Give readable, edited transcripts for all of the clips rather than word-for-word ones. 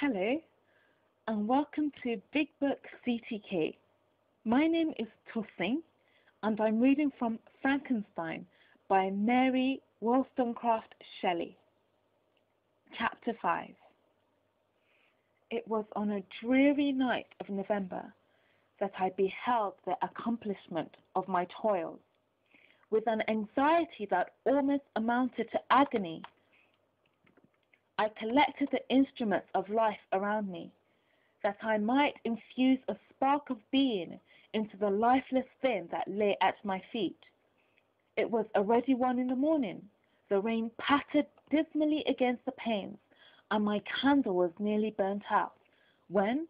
Hello, and welcome to Big Book CTK. My name is Tossing, and I'm reading from Frankenstein by Mary Wollstonecraft Shelley. Chapter 5. It was on a dreary night of November that I beheld the accomplishment of my toils. With an anxiety that almost amounted to agony, I collected the instruments of life around me, that I might infuse a spark of being into the lifeless thing that lay at my feet. It was already 1 in the morning. The rain pattered dismally against the panes, and my candle was nearly burnt out, when,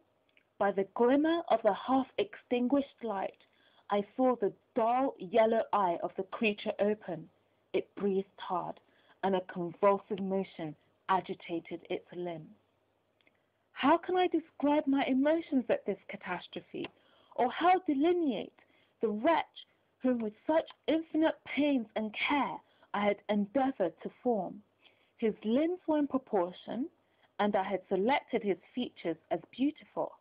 by the glimmer of the half-extinguished light, I saw the dull yellow eye of the creature open. It breathed hard, and a convulsive motion agitated its limbs. How can I describe my emotions at this catastrophe, or how delineate the wretch whom with such infinite pains and care I had endeavored to form? His limbs were in proportion, and I had selected his features as beautiful.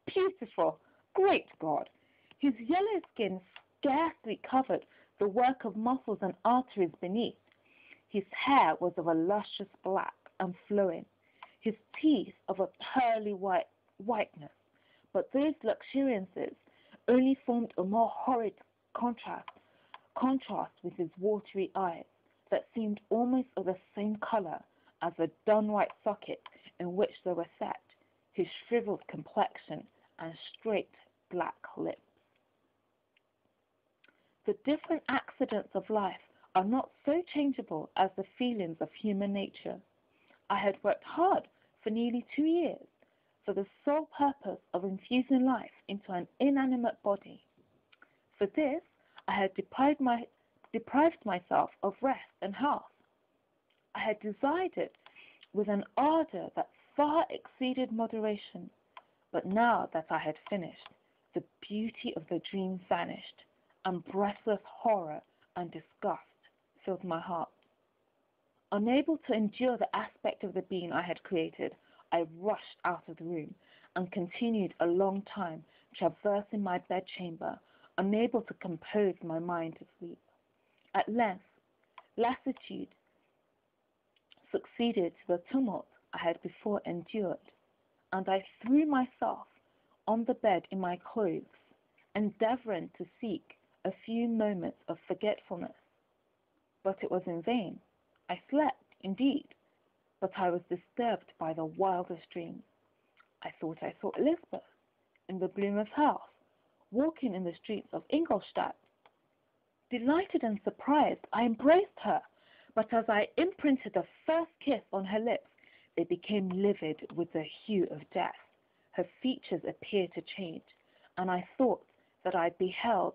Beautiful! Great God! His yellow skin scarcely covered the work of muscles and arteries beneath. His hair was of a luscious black and flowing, his teeth of a pearly whiteness, but those luxuriances only formed a more horrid contrast with his watery eyes, that seemed almost of the same color as the dun-white socket in which they were set, his shriveled complexion and straight black lips. The different accidents of life are not so changeable as the feelings of human nature. I had worked hard for nearly 2 years for the sole purpose of infusing life into an inanimate body. For this, I had deprived myself of rest and health. I had desired it with an ardor that far exceeded moderation, but now that I had finished, the beauty of the dream vanished, and breathless horror and disgust filled my heart. Unable to endure the aspect of the being I had created, I rushed out of the room and continued a long time traversing my bedchamber, unable to compose my mind to sleep. At length, lassitude succeeded to the tumult I had before endured, and I threw myself on the bed in my clothes, endeavoring to seek a few moments of forgetfulness. But it was in vain. I slept, indeed, but I was disturbed by the wildest dreams. I thought I saw Elizabeth in the bloom of health, walking in the streets of Ingolstadt. Delighted and surprised, I embraced her, but as I imprinted the first kiss on her lips, they became livid with the hue of death. Her features appeared to change, and I thought that I held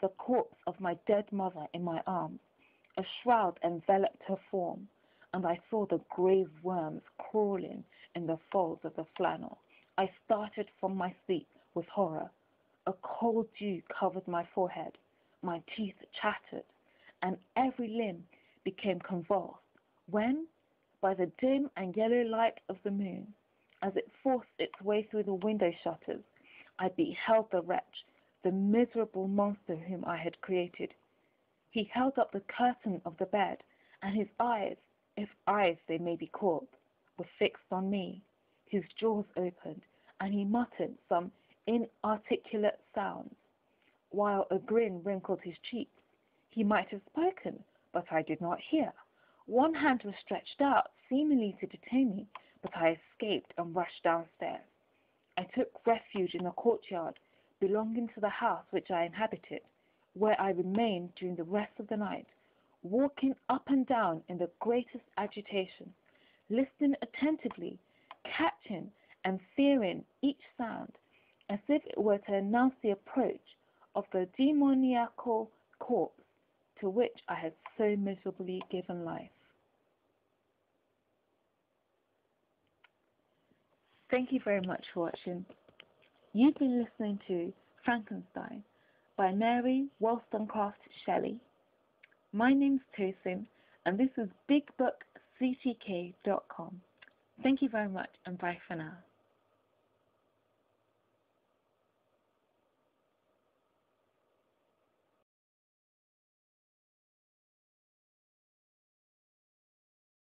the corpse of my dead mother in my arms. A shroud enveloped her form, and I saw the grave worms crawling in the folds of the flannel. I started from my sleep with horror. A cold dew covered my forehead, my teeth chattered, and every limb became convulsed, when, by the dim and yellow light of the moon, as it forced its way through the window shutters, I beheld the wretch, the miserable monster whom I had created. He held up the curtain of the bed, and his eyes, if eyes they may be called, were fixed on me. His jaws opened, and he muttered some inarticulate sounds, while a grin wrinkled his cheeks. He might have spoken, but I did not hear. One hand was stretched out, seemingly to detain me, but I escaped and rushed downstairs. I took refuge in a courtyard belonging to the house which I inhabited, where I remained during the rest of the night, walking up and down in the greatest agitation, listening attentively, catching and fearing each sound, as if it were to announce the approach of the demoniacal corpse to which I had so miserably given life. Thank you very much for watching. You've been listening to Frankenstein by Mary Wollstonecraft Shelley. My name's Tosin, and this is BigBookCTK.com. Thank you very much, and bye for now.